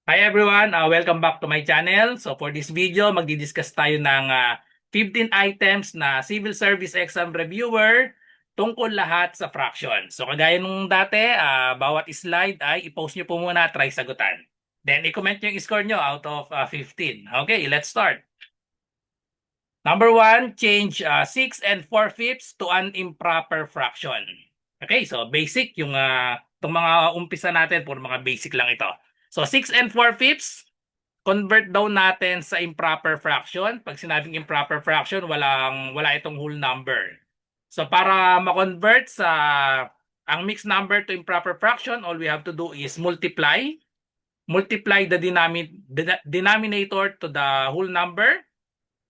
Hi everyone, welcome back to my channel. So for this video, magdi-discuss tayo ng 15 items na Civil Service Exam Reviewer tungkol lahat sa fraction. So kagaya nung dati, bawat slide ay i-post nyo po muna, try sagutan. Then i-comment nyo yung score nyo out of 15. Okay, let's start. Number 1, change 6 and 4/5 to an improper fraction. Okay, so basic yung itong mga umpisa natin, puro mga basic lang ito. So 6 and 4/5, convert daw natin sa improper fraction. Pag sinabing improper fraction, wala itong whole number. So para ma-convert sa ang mixed number to improper fraction, all we have to do is multiply the denominator to the whole number.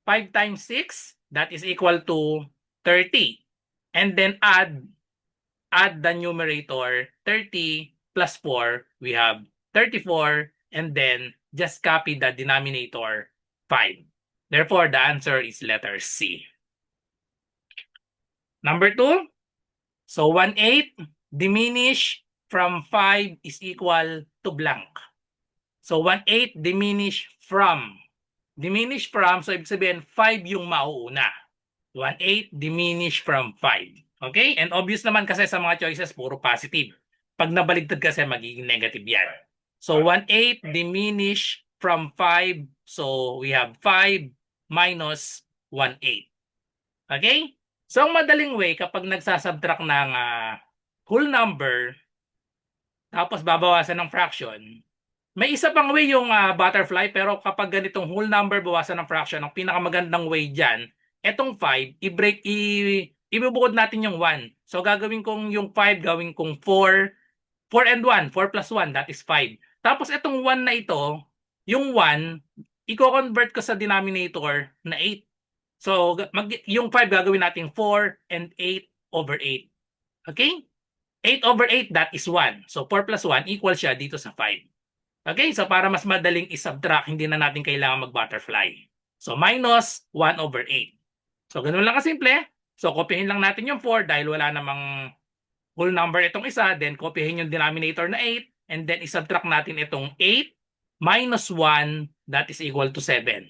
5 times 6, that is equal to 30. And then add the numerator, 30 plus 4, we have 34, and then just copy the denominator, 5. Therefore, the answer is letter C. Number 2, so 1/8 diminish from 5 is equal to blank. So 1/8 diminish from, so ibig sabihin 5 yung mauuna. 1/8 diminish from 5. Okay? And obvious naman kasi sa mga choices, puro positive. Pag nabaligtad kasi, magiging negative yan. So 1/8 diminish from 5. So we have 5 minus 1/8. Okay? So ang madaling way, kapag nagsasubtract ng whole number, tapos babawasan ng fraction, may isa pang way yung butterfly, pero kapag ganitong whole number bawasan ng fraction, ang pinakamagandang way dyan, etong 5, ibubukod natin yung 1. So gagawin kong yung 5, gawin kong 4, 4 and 1, 4 plus 1, that is 5. Tapos etong 1 na ito, yung 1, i-convert ko sa denominator na 8. So yung 5 gagawin natin 4 and 8 over 8. Okay? 8 over 8, that is 1. So 4 plus 1 equal siya dito sa 5. Okay, so para mas madaling i-subtract, hindi na natin kailangan mag-butterfly. So minus 1 over 8. So ganun lang kasimple. So kopyahin lang natin yung 4 dahil wala namang whole number itong isa. Then kopyahin yung denominator na 8. And then i-subtract natin itong 8 minus 1, that is equal to 7.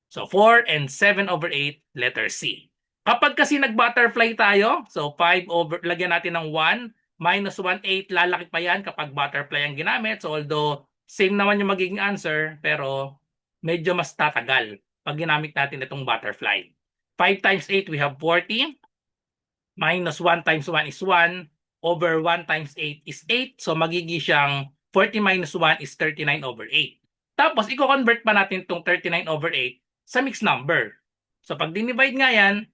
So 4 and 7 over 8, letter C. Kapag kasi nag-butterfly tayo, so 5 over, lagyan natin ng 1, minus 1, 8, lalaki pa yan kapag butterfly ang ginamit. So although same naman yung magiging answer, pero medyo mas tatagal pag ginamit natin itong butterfly. 5 times 8, we have 40. Minus 1 times 1 is 1. Over 1 times 8 is 8. So magiging siyang 40 minus 1 is 39 over 8. Tapos, i-convert pa natin itong 39 over 8 sa mixed number. So pag dinivide nga yan,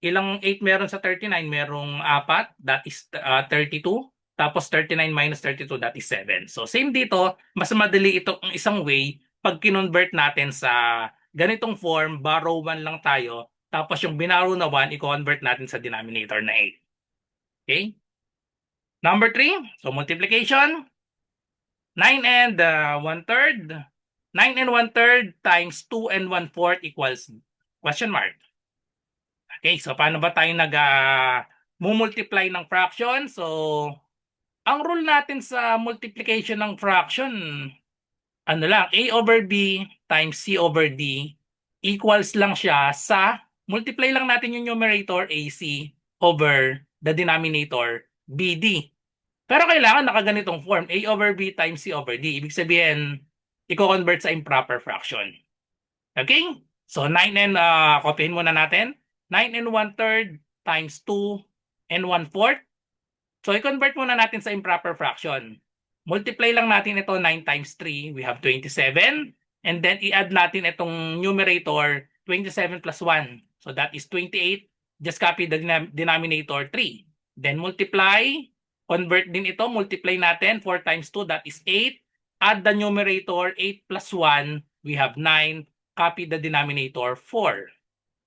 ilang 8 meron sa 39? Merong 4, that is 32. Tapos 39 minus 32, that is 7. So same dito, mas madali ito ang isang way pag kinonvert natin sa ganitong form, borrow 1 lang tayo. Tapos yung binarrow na 1, i-convert natin sa denominator na 8. Okay? Number 3, so multiplication. 9 and 1/3. 9 and 1/3 times 2 and 1/4 equals question mark. Okay, so paano ba tayo mumultiply ng fraction? So, ang rule natin sa multiplication ng fraction, ano lang, A over B times C over D equals lang siya sa, multiply lang natin yung numerator AC over the denominator BD. Pero kailangan nakaganitong form, A over B times C over D. Ibig sabihin, i-convert sa improper fraction. Okay? So 9 and, copyhin muna natin. 9 and 1/3 times 2 and 1/4. So i-convert muna natin sa improper fraction. Multiply lang natin ito, 9 times 3, we have 27. And then i-add natin itong numerator, 27 plus 1. So that is 28. Just copy the denominator 3. Then multiply, convert din ito, multiply natin, 4 times 2, that is 8. Add the numerator, 8 plus 1, we have 9. Copy the denominator, 4.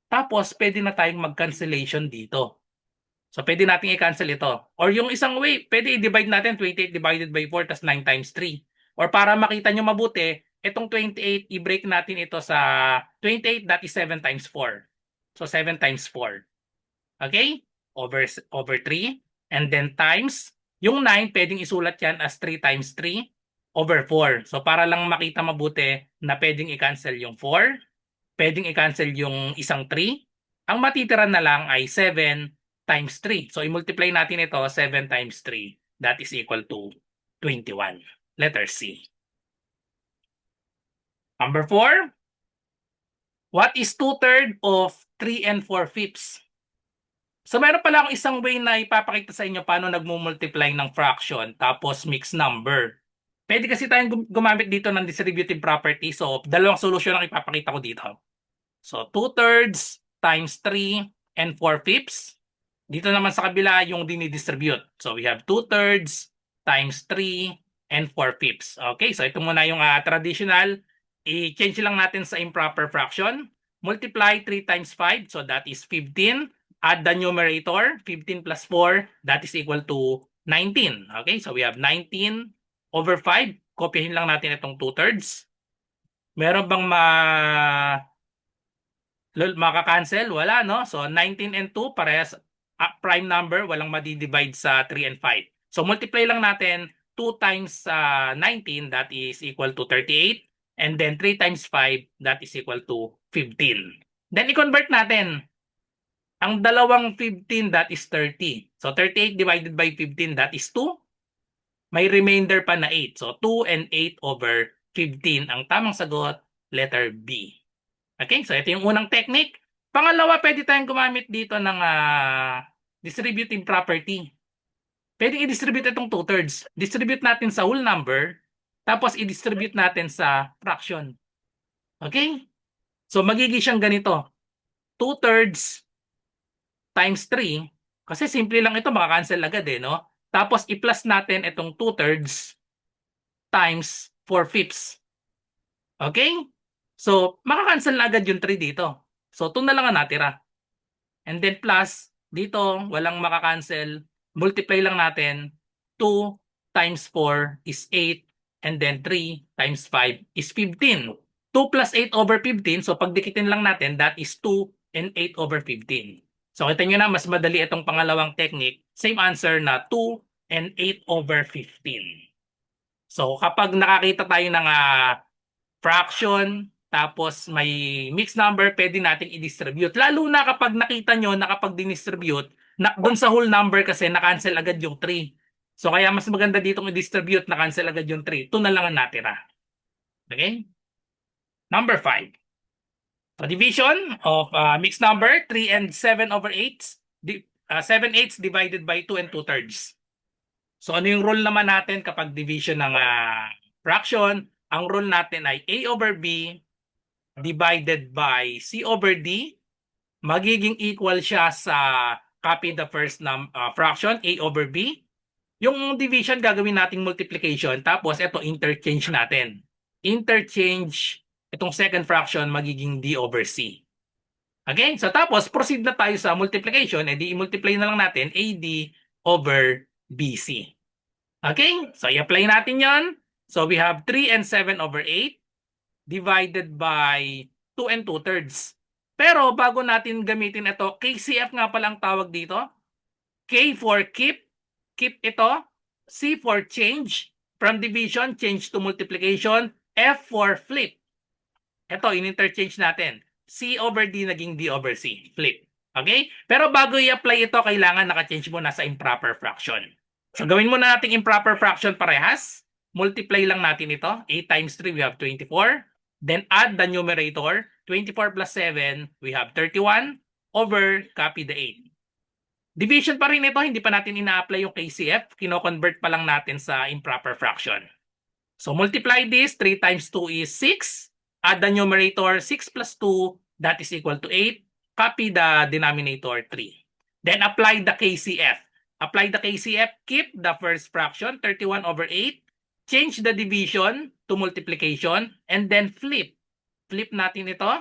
Tapos, pwede na tayong mag-cancellation dito. So, pwede natin i-cancel ito. Or yung isang way, pwede i-divide natin 28 divided by 4 tas 9 times 3. Or para makita nyo mabuti, itong 28, i-break natin ito sa 28, that is 7 times 4. So, 7 times 4. Okay? Over 3. And then times, yung 9, pwedeng isulat yan as 3 times 3. over 4. So para lang makita mabuti na pwedeng i-cancel yung 4, pwedeng i-cancel yung isang 3. Ang matitira na lang ay 7 times 3. So i-multiply natin ito, 7 times 3. That is equal to 21. Letter C. Number 4. What is 2/3 of 3 and 4/5? So meron pala akong isang way na ipapakita sa inyo paano nagmumultiply ng fraction tapos mixed number. Pwede kasi tayong gumamit dito ng distributive property. So dalawang solution ang ipapakita ko dito. So 2/3 times 3 and 4/5. Dito naman sa kabila yung dinidistribute. So we have 2/3 times 3 and 4/5. Okay, so ito muna yung traditional. I-change lang natin sa improper fraction. Multiply 3 times 5, so that is 15. Add the numerator, 15 plus 4, that is equal to 19. Okay, so we have 19 over 5. Kopyahin lang natin itong 2/3. Meron bang makakancel? Wala, no? So 19 and 2, parehas prime number, walang madidivide sa 3 and 5. So multiply lang natin 2 times 19, that is equal to 38. And then 3 times 5, that is equal to 15. Then i-convert natin. Ang dalawang 15, that is 30. So 38 divided by 15, that is 2. May remainder pa na 8. So 2 and 8 over 15. Ang tamang sagot, letter B. Okay, so ito yung unang technique. Pangalawa, pwede tayong gumamit dito ng distributive property. Pwede i-distribute itong 2/3. Distribute natin sa whole number, tapos i-distribute natin sa fraction. Okay? So magiging siyang ganito. 2/3 times 3, kasi simple lang ito, makakancel agad eh, no? Tapos i-plus natin itong 2/3 times 4/5. Okay? So, makakancel na agad yung 3 dito. So, 2 na lang ang natira. And then plus, dito, walang makakancel. Multiply lang natin. 2 times 4 is 8. And then 3 times 5 is 15. 2 plus 8 over 15. So, pagdikitin lang natin, that is 2 and 8 over 15. So, kita nyo na, mas madali itong pangalawang technique. Same answer na 2 and 8 over 15. So, kapag nakakita tayo ng fraction, tapos may mixed number, pwede nating i-distribute. Lalo na kapag nakita nyo na kapag dinistribute, doon sa whole number kasi na-cancel agad yung 3. So kaya mas maganda ditong i-distribute, na-cancel agad yung 3. 2 na lang ang natira. Okay? Number 5. So division of mixed number, 3 and 7 over 8. 7/8 divided by 2 and 2/3. So ano yung rule naman natin kapag division ng fraction? Ang rule natin ay A over B divided by C over D. Magiging equal siya sa copy the first fraction, A over B. Yung division gagawin nating multiplication, tapos ito interchange natin. Interchange itong second fraction magiging D over C. Okay? So tapos proceed na tayo sa multiplication, edi i-multiply na lang natin AD over BC. Okay? So i-apply natin 'yon. So we have 3 and 7 over 8 divided by 2 and 2/3. Pero bago natin gamitin ito, KCF nga pala ang tawag dito. K for keep, keep ito. C for change, from division, change to multiplication. F for flip. Ito, in-interchange natin. C over D naging D over C. Flip. Okay? Pero bago i-apply ito, kailangan naka-change muna sa improper fraction. So gawin muna natin improper fraction parehas. Multiply lang natin ito. 8 times 3, we have 24. Then add the numerator. 24 plus 7, we have 31 over copy the 8. Division pa rin ito, hindi pa natin ina-apply yung KCF. Kino-convert pa lang natin sa improper fraction. So multiply this, 3 times 2 is 6. Add the numerator, 6 plus 2, that is equal to 8. Copy the denominator, 3. Then apply the KCF. Apply the KCF, keep the first fraction, 31 over 8. Change the division to multiplication, and then flip. Flip natin ito.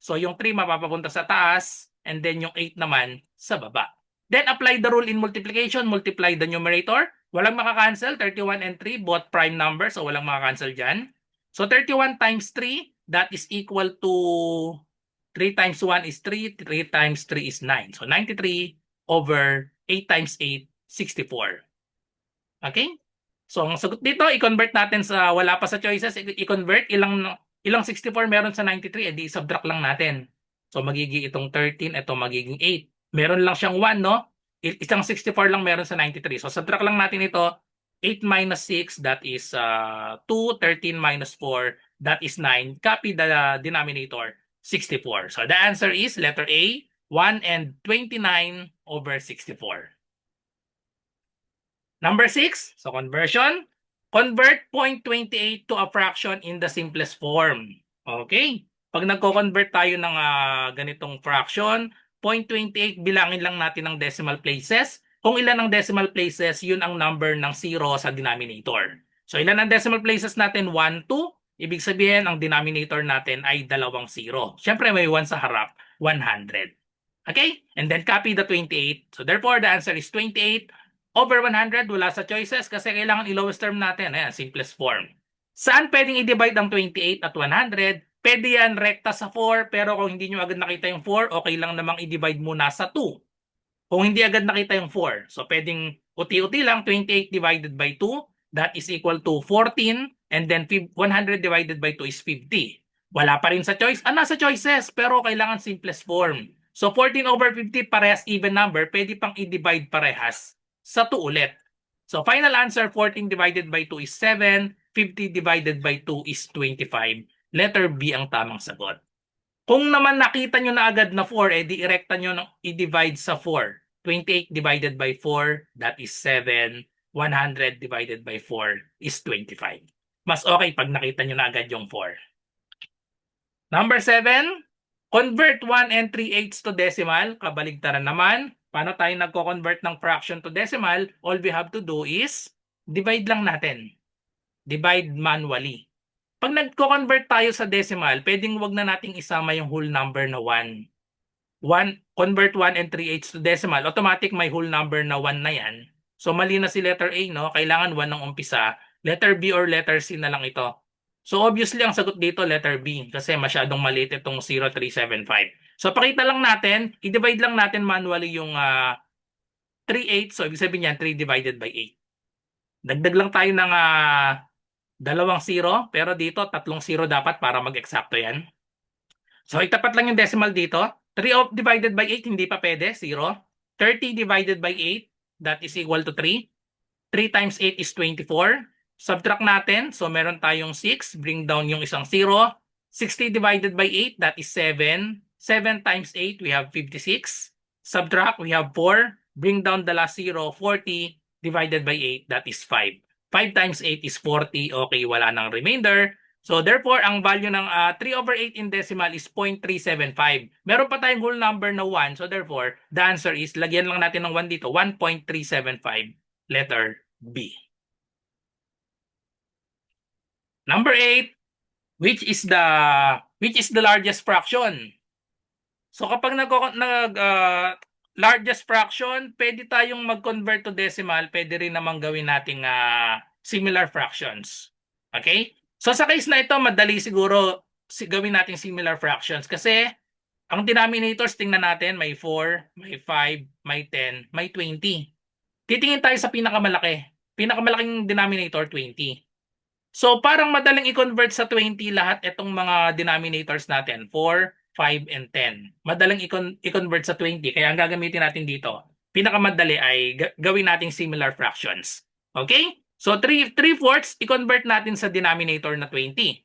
So yung 3 mapapapunta sa taas, and then yung 8 naman sa baba. Then apply the rule in multiplication, multiply the numerator. Walang makakancel, 31 and 3, both prime numbers, so walang makakancel dyan. So 31 times 3, that is equal to 3 times 1 is 3, 3 times 3 is 9. So 93 over 8 times 8, 64. Okay? So, ang sagot dito, i-convert natin sa wala pa sa choices, i-convert ilang 64 meron sa 93, edi subtract lang natin. So, magiging itong 13, ito magiging 8. Meron lang siyang 1, no? Isang 64 lang meron sa 93. So, subtract lang natin ito. 8 minus 6, that is 2. 13 minus 4, that is 9. Copy the denominator, 64. So, the answer is letter A, 1 and 29 over 64. Number 6, so conversion. Convert 0.28 to a fraction in the simplest form. Okay? Pag nagko-convert tayo ng ganitong fraction, 0.28 bilangin lang natin ng decimal places. Kung ilan ang decimal places, yun ang number ng 0 sa denominator. So ilan ang decimal places natin? 1, 2. Ibig sabihin, ang denominator natin ay 2 0. Siyempre may 1 sa harap, 100. Okay? And then copy the 28. So therefore, the answer is 28 over 100, wala sa choices kasi kailangan i-lowest term natin. Ayan, simplest form. Saan pwedeng i-divide ang 28 at 100? Pwede yan rekta sa 4, pero kung hindi nyo agad nakita yung 4, okay lang namang i-divide muna sa 2. Kung hindi agad nakita yung 4, so pwedeng uti-uti lang, 28 divided by 2, that is equal to 14, and then 100 divided by 2 is 50. Wala pa rin sa choice. Nasa choices, pero kailangan simplest form. So 14 over 50, parehas even number, pwede pang i-divide parehas sa 2 ulit. So final answer, 14 divided by 2 is 7, 50 divided by 2 is 25. Letter B ang tamang sagot. Kung naman nakita nyo na agad na 4, edi irekta nyo i-divide sa 4. 28 divided by 4, that is 7. 100 divided by 4 is 25. Mas okay pag nakita nyo na agad yung 4. Number 7, convert 1 and 3/8 to decimal. Kabaligtaran naman. Paano tayo nagko-convert ng fraction to decimal? All we have to do is divide lang natin. Divide manually. Pag nagko-convert tayo sa decimal, pwedeng wag na nating isama yung whole number na 1. Convert 1 and 3/8 to decimal. Automatic may whole number na 1 na yan. So mali na si letter A, no? Kailangan 1 ng umpisa. Letter B or letter C na lang ito. So obviously ang sagot dito letter B kasi masyadong maliit itong 0375. So pakita lang natin, i-divide lang natin manually yung 3/8. So ibig sabihin niyan 3 divided by 8. Dagdag lang tayo ng 2 0, pero dito 3 0 dapat para mag-eksakto yan. So itapat lang yung decimal dito. 3 divided by 8 hindi pa pwede, 0. 30 divided by 8, that is equal to 3. 3 times 8 is 24. Subtract natin. So meron tayong 6. Bring down yung isang 0. 60 divided by 8, that is 7. 7 times 8, we have 56. Subtract, we have 4. Bring down the last 0. 40 divided by 8, that is 5. 5 times 8 is 40. Okay, wala nang remainder. So therefore, ang value ng 3 over 8 in decimal is 0.375. Meron pa tayong whole number na 1. So therefore, the answer is, lagyan lang natin ng 1 dito, 1.375. Letter B. Number 8, which is the largest fraction? So kapag largest fraction, pwede tayong mag-convert to decimal, pwede rin namang gawin nating similar fractions. Okay? So sa case na ito, madali siguro gawin nating similar fractions kasi ang denominators, tingnan natin, may 4, may 5, may 10, may 20. Titingin tayo sa pinakamalaki. Pinakamalaking denominator, 20. So parang madaling i-convert sa 20 lahat itong mga denominators natin, 4, 5, and 10. Madaling i-convert sa 20. Kaya ang gagamitin natin dito, pinakamadali ay gawin nating similar fractions. Okay? So 3/4 i-convert natin sa denominator na 20.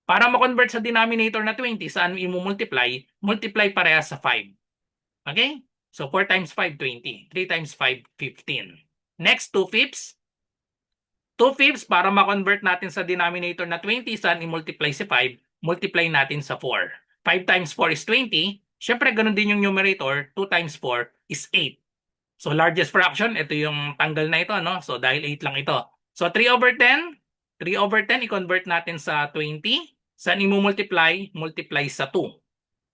Para ma-convert sa denominator na 20, saan i-multiply? Multiply parehas sa 5. Okay? So 4 times 5, 20. 3 times 5, 15. Next, 2/5. 2/5 para ma-convert natin sa denominator na 20, saan i-multiply si 5? Multiply natin sa 4. 5 times 4 is 20. Siyempre, ganun din yung numerator. 2 times 4 is 8. So largest fraction, ito yung tanggal na ito, no? So dahil 8 lang ito. So 3 over 10. 3 over 10, i-convert natin sa 20. Saan i-multiply? Multiply sa 2.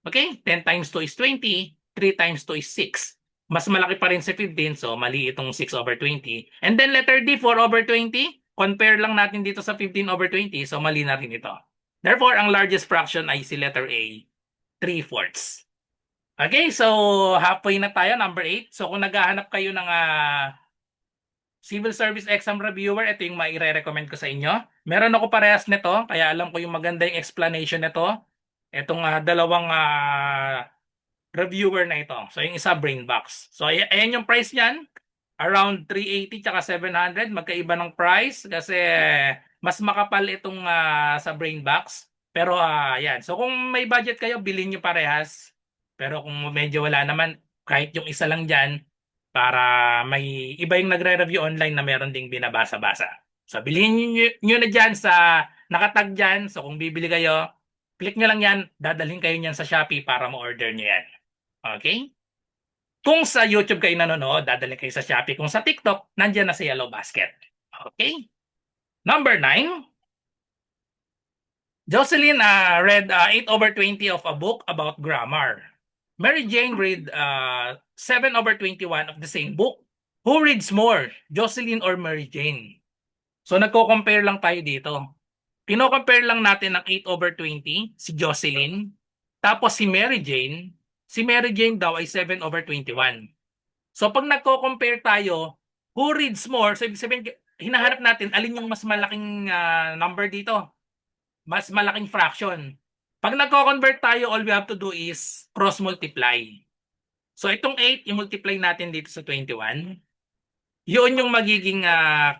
Okay? 10 times 2 is 20. 3 times 2 is 6. Mas malaki pa rin si 15, so mali itong 6 over 20. And then letter D, 4 over 20. Compare lang natin dito sa 15 over 20, so mali na rin ito. Therefore, ang largest fraction ay si letter A, 3/4. Okay, so halfway na tayo, number 8. So kung naghahanap kayo ng Civil Service Exam Reviewer, ito yung maire-recommend ko sa inyo. Meron ako parehas nito, kaya alam ko yung maganda yung explanation nito. Itong dalawang reviewer na ito. So yung isa Brainbox. So ayan yung price niyan. Around 380 tsaka 700. Magkaiba ng price kasi mas makapal itong sa Brainbox. Pero yan. So kung may budget kayo, bilhin nyo parehas. Pero kung medyo wala naman, kahit yung isa lang dyan, para may iba yung nagre-review online na meron ding binabasa-basa. So bilhin nyo na dyan sa nakatag dyan. So kung bibili kayo, click nyo lang yan, dadalhin kayo niyan sa Shopee para mo-order nyo yan. Okay? Kung sa YouTube kayo nanonood, dadalhin kayo sa Shopee. Kung sa TikTok, nandiyan na sa Yellow Basket. Okay? Number 9. Jocelyn read 8/20 of a book about grammar. Mary Jane read 7/21 of the same book. Who reads more, Jocelyn or Mary Jane? So nagko-compare lang tayo dito. Kino-compare lang natin ng 8/20, si Jocelyn. Tapos si Mary Jane daw ay 7/21. So pag nagko-compare tayo, who reads more? So ibig sabihin, hinahanap natin alin yung mas malaking number dito. Mas malaking fraction. Pag nagko-convert tayo, all we have to do is cross-multiply. So itong 8, i-multiply natin dito sa 21. Yun yung magiging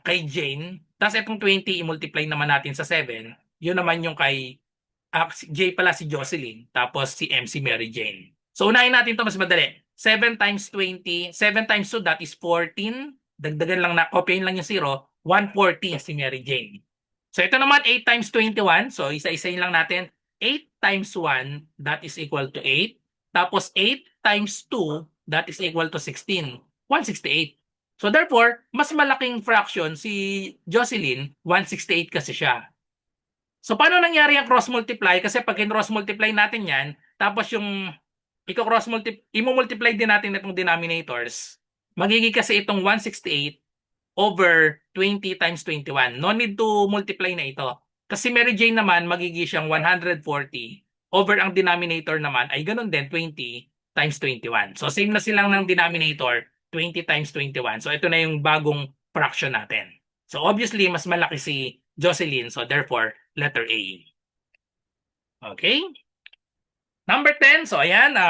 kay Jane. Tapos itong 20, i-multiply naman natin sa 7. Yun naman yung kay si J pala si Jocelyn. Tapos si M si Mary Jane. So unahin natin to mas madali. 7 times 20. 7 times 2, that is 14. Dagdagan lang na, copyin lang yung 0. 140 si Mary Jane. So ito naman 8 times 21. So isa-isayin lang natin. 8 times 1, that is equal to 8. Tapos 8 times 2, that is equal to 16. 168. So therefore, mas malaking fraction si Jocelyn, 168 kasi siya. So paano nangyari ang cross-multiply? Kasi pag in-cross-multiply natin yan, tapos yung i-multiply din natin itong denominators, magiging kasi itong 168 over 20 times 21. No need to multiply na ito. Kasi Mary Jane naman, magiging siyang 140 over ang denominator naman ay ganun din, 20 times 21. So same na silang ng denominator, 20 times 21. So ito na yung bagong fraction natin. So obviously, mas malaki si Jocelyn. So therefore, letter A. Okay? Number 10. So ayan,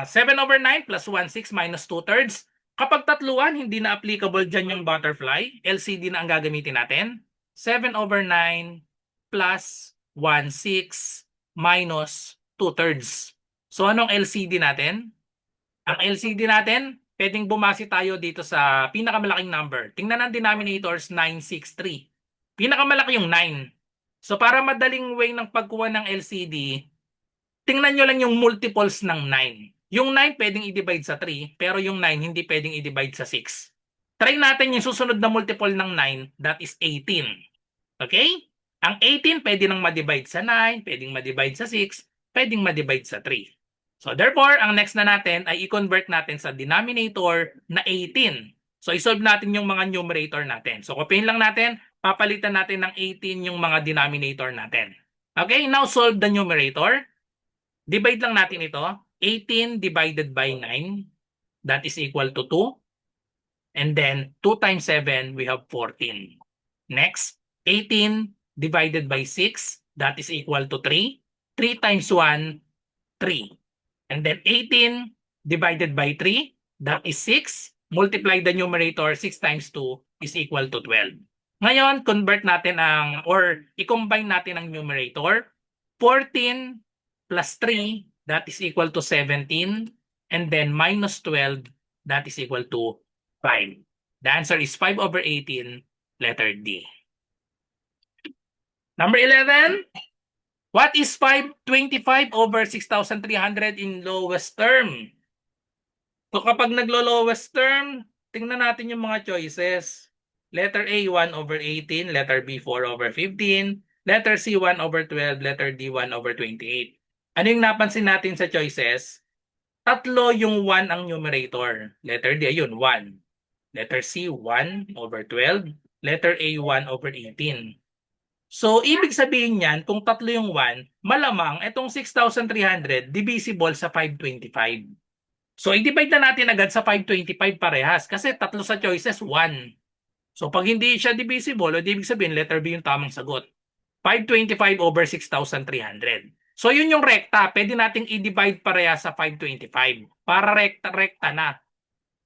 7/9 plus 1/6 minus 2/3. Kapag tatluan, hindi na applicable dyan yung butterfly. LCD na ang gagamitin natin. 7/9 plus 1/6 minus 2/3. So anong LCD natin? Ang LCD natin, pwedeng bumasi tayo dito sa pinakamalaking number. Tingnan ang denominators, 963. Pinakamalaki yung 9. So para madaling way ng pagkuha ng LCD, tingnan nyo lang yung multiples ng 9. Yung 9 pwedeng i-divide sa 3, pero yung 9 hindi pwedeng i-divide sa 6. Try natin yung susunod na multiple ng 9, that is 18. Okay? Ang 18 pwede nang ma-divide sa 9, pwedeng ma-divide sa 6, pwedeng ma-divide sa 3. So therefore, ang next na natin ay i-convert natin sa denominator na 18. So isolve natin yung mga numerator natin. So copyin lang natin, papalitan natin ng 18 yung mga denominator natin. Okay, now solve the numerator. Divide lang natin ito. 18 divided by 9, that is equal to 2. And then 2 times 7, we have 14. Next, 18 divided by 6, that is equal to 3. 3 times 1, 3. And then 18 divided by 3, that is 6. Multiply the numerator, 6 times 2 is equal to 12. Ngayon, convert natin or i-combine natin ang numerator. 14 plus 3, that is equal to 17. And then minus 12, that is equal to 5. The answer is 5/18, letter D. Number 11. What is 525 over 6,300 in lowest term? So kapag naglo-lowest term, tingnan natin yung mga choices. Letter A, 1/18. Letter B, 4/15. Letter C, 1/12. Letter D, 1/28. Ano yung napansin natin sa choices? Tatlo yung 1 ang numerator. Letter D, ayun, 1. Letter C, 1/12. Letter A, 1/18. So, ibig sabihin niyan, kung tatlo yung 1, malamang itong 6,300 divisible sa 525. So, i-divide na natin agad sa 525 parehas kasi tatlo sa choices, 1. So pag hindi siya divisible, o di ibig sabihin letter B yung tamang sagot. 525 over 6,300. So yun yung rekta. Pwede nating i-divide pareha sa 525 para rekta-rekta na.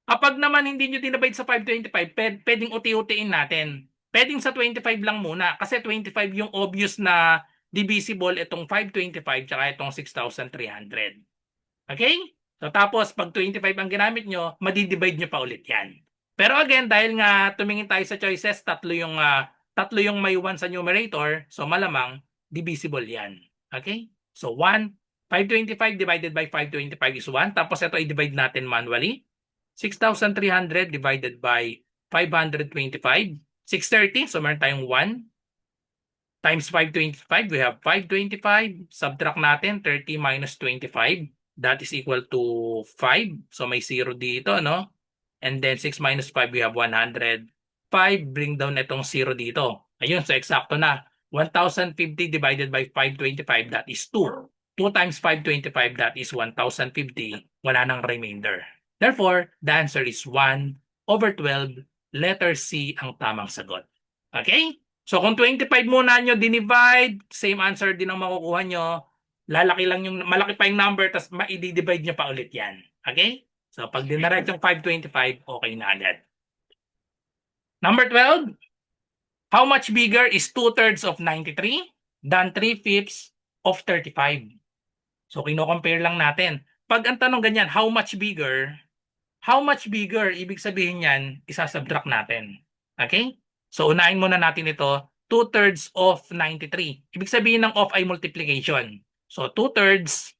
Kapag naman hindi nyo dinivide sa 525, pwedeng uti-utiin natin. Pwedeng sa 25 lang muna kasi 25 yung obvious na divisible itong 525 tsaka itong 6,300. Okay? So tapos pag 25 ang ginamit nyo, madidivide nyo pa ulit yan. Pero again, dahil nga tumingin tayo sa choices, tatlo yung may 1 sa numerator, so malamang divisible yan. Okay? So 1, 525 divided by 525 is 1. Tapos ito i-divide natin manually. 6,300 divided by 525. 630, so meron tayong 1 times 525, we have 525. Subtract natin 30 minus 25. That is equal to 5. So may 0 dito, no? And then 6 minus 5, we have 100. 5, bring down itong 0 dito. Ayun, so eksakto na. 1,050 divided by 525, that is 2. 2 times 525, that is 1,050. Wala nang remainder. Therefore, the answer is 1/12. Letter C ang tamang sagot. Okay? So kung 25 muna nyo dinivide, same answer din ang makukuha nyo. Malaki pa yung number, tapos ma-divide nyo pa ulit yan. Okay? So pag dinarect yung 525, okay na agad. Number 12, how much bigger is 2/3 of 93 than 3/5 of 35? So kino-compare lang natin. Pag ang tanong ganyan, how much bigger, ibig sabihin yan, isasubtract natin. Okay? So unahin muna natin ito, 2/3 of 93. Ibig sabihin ng of ay multiplication. So 2/3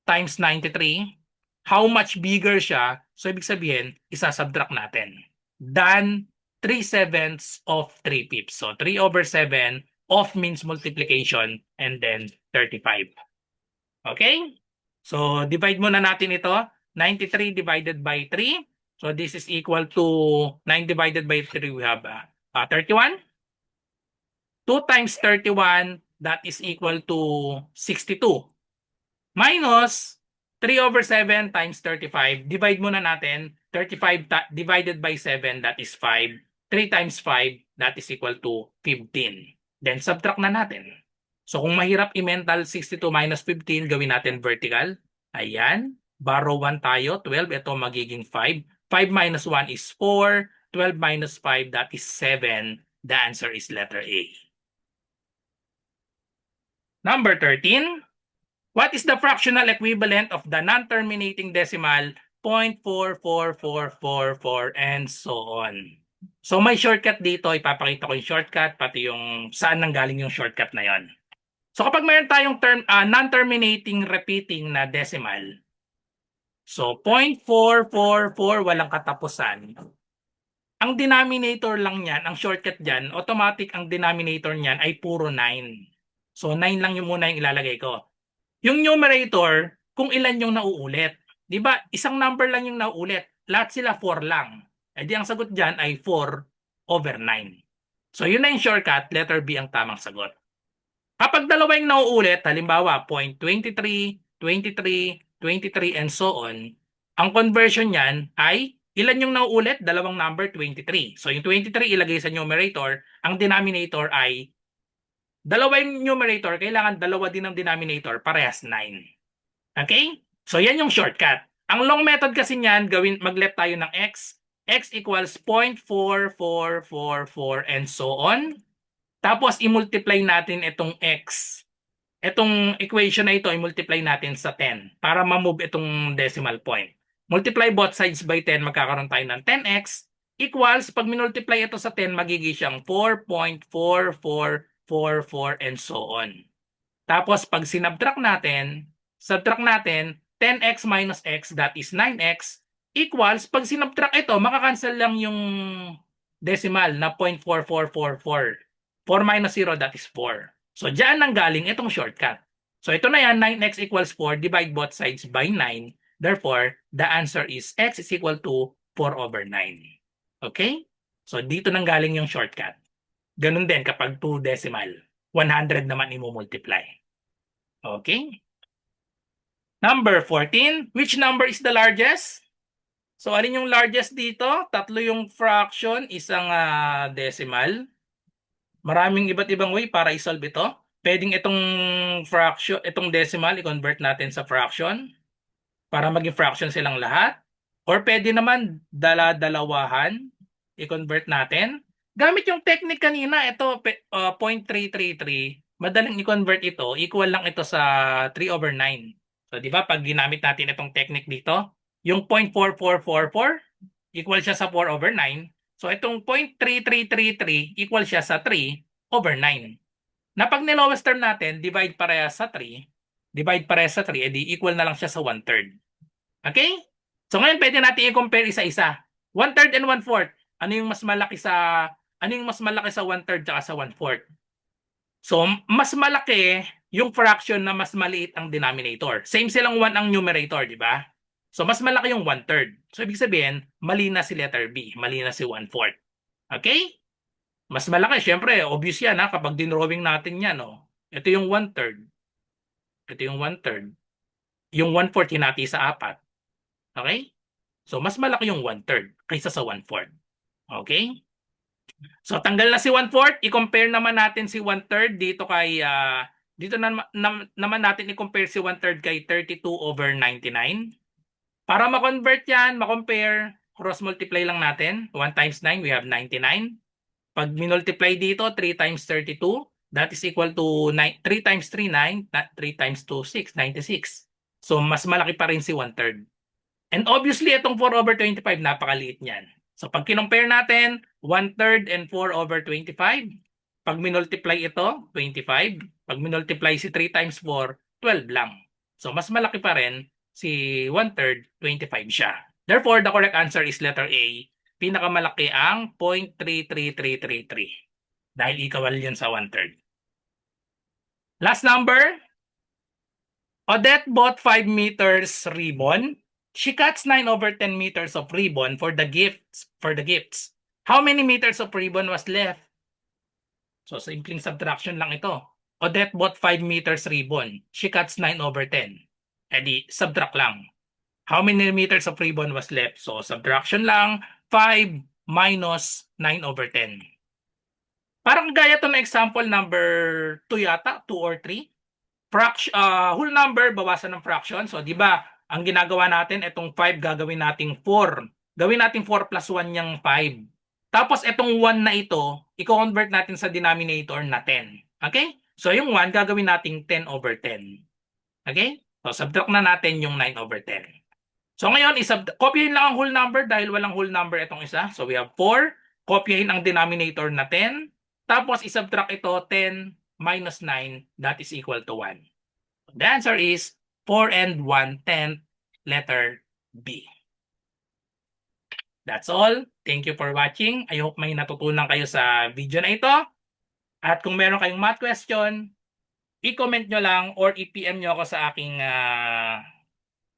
times 93, how much bigger siya? So ibig sabihin, isasubtract natin. Than 3/7 of 3/5. So 3/7, of means multiplication, and then 35. Okay? So divide muna natin ito. 93 divided by 3. So this is equal to 9 divided by 3. We have 31. 2 times 31, that is equal to 62. Minus 3/7 times 35. Divide muna natin. 35 divided by 7, that is 5. 3 times 5, that is equal to 15. Then subtract na natin. So kung mahirap i-mental, 62 minus 15, gawin natin vertical. Ayan. Borrow 1 tayo. 12. Ito magiging 5. 5 minus 1 is 4. 12 minus 5, that is 7. The answer is letter A. Number 13. What is the fractional equivalent of the non-terminating decimal 0.44444 and so on? So may shortcut dito. Ipapakita ko yung shortcut, pati yung saan nanggaling yung shortcut na yon. So kapag mayroon tayong non-terminating repeating na decimal, so 0.444 walang katapusan. Ang denominator lang niyan, ang shortcut diyan, automatic ang denominator niyan ay puro 9. So 9 lang yung muna yung ilalagay ko. Yung numerator, kung ilan yung nauulit. 'Di ba? Isang number lang yung nauulit. Lahat sila 4 lang. Eh di ang sagot diyan ay 4/9. So yun na yung shortcut, letter B ang tamang sagot. Kapag dalawa yung nauulit, halimbawa 0.23, 23, 23 and so on, ang conversion niyan ay ilan yung nauulit? Dalawang number, 23. So yung 23 ilagay sa numerator, ang denominator ay dalawa yung numerator, kailangan dalawa din ang denominator, parehas 9. Okay? So yan yung shortcut. Ang long method kasi niyan, mag-let tayo ng x. X equals 0.4444 and so on. Tapos i-multiply natin itong x. Itong equation na ito i-multiply natin sa 10 para ma-move itong decimal point. Multiply both sides by 10, magkakaroon tayo ng 10x equals, pag minultiply ito sa 10, magiging siyang 4.4444 and so on. Tapos pag subtract natin 10x minus x, that is 9x, equals, pag sinubtract ito, makakancel lang yung decimal na 0.4444. 4 minus 0, that is 4. So diyan nanggaling itong shortcut. So ito na yan, 9x equals 4, divide both sides by 9. Therefore, the answer is x is equal to 4/9. Okay? So dito nanggaling yung shortcut. Ganun din kapag 2 decimal. 100 naman i-multiply. Okay? Number 14. Which number is the largest? So alin yung largest dito? Tatlo yung fraction, isang decimal. Maraming iba't ibang way para i-solve ito. Pwedeng itong fraction, itong decimal, i-convert natin sa fraction para maging fraction silang lahat. Or pwede naman dala-dalawahan, i-convert natin. Gamit yung technique kanina, ito 0.333, madaling i-convert ito, equal lang ito sa 3/9. So di ba pag ginamit natin itong technique dito, yung 0.4444 equal siya sa 4/9. So itong 0.3333 equal siya sa 3/9. Na pag nilowest term natin, divide parehas sa 3, edi equal na lang siya sa 1/3. Okay? So ngayon pwede natin i-compare isa-isa. 1/3 and 1/4. Ano yung mas malaki sa 1/3 at sa 1/4? So mas malaki yung fraction na mas maliit ang denominator. Same silang 1 ang numerator, di ba? So mas malaki yung 1/3. So ibig sabihin, mali na si letter B, mali na si 1/4. Okay? Mas malaki, syempre, obvious yan kapag dinrawing natin yan. Oh. Ito yung 1/3. Ito yung 1/3. Yung 1/4 hinati sa 4. Okay? So, mas malaki yung 1/3 kaysa sa 1/4. Okay? So, tanggal na si 1/4. I-compare naman natin si 1/3 dito kay, dito naman natin i-compare si 1/3 kay 32/99. Para ma-convert yan, ma-compare, cross-multiply lang natin. 1 times 9, we have 99. Pag minultiply dito, 3 times 32, that is equal to 3 times 3, 9. 3 times 2, 6, 96. So, mas malaki pa rin si 1/3. And obviously, itong 4/25, napakaliit niyan. So, pag kinompare natin, 1/3 and 4/25, pag minultiply ito, 25. Pag minultiply si 3 times 4, 12 lang. So, mas malaki pa rin si 1/3, 25 siya. Therefore, the correct answer is letter A. Pinakamalaki ang 0.33333 dahil equal yun sa 1/3. Last number, Odette bought 5 meters ribbon. She cuts 9/10 meters of ribbon for the gifts. How many meters of ribbon was left? So, simpleng subtraction lang ito. Odette bought 5 meters ribbon. She cuts 9/10. Edi, subtract lang. How many meters of ribbon was left? So, subtraction lang. 5 minus 9/10. Parang gaya to na example number 2 yata, 2 or 3. Whole number, bawasan ng fraction. So, di ba, ang ginagawa natin, itong 5 gagawin nating 4. Gawin natin 4 plus 1 yung 5. Tapos, itong 1 na ito, i-convert natin sa denominator na 10. Okay? So, yung 1, gagawin nating 10/10. Okay? So, subtract na natin yung 9/10. So, ngayon, kopyahin lang ang whole number dahil walang whole number itong isa. So, we have 4. Kopyahin ang denominator na 10. Tapos, isubtract ito, 10 minus 9, that is equal to 1. The answer is 4 and 1/10, letter B. That's all. Thank you for watching. I hope may natutunan kayo sa video na ito. At kung meron kayong math question, i-comment nyo lang or i-PM nyo ako sa aking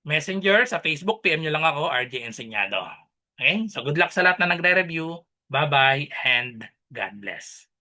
messenger sa Facebook. PM nyo lang ako, RJ Enseñado. Okay? So good luck sa lahat na nagre-review. Bye-bye and God bless.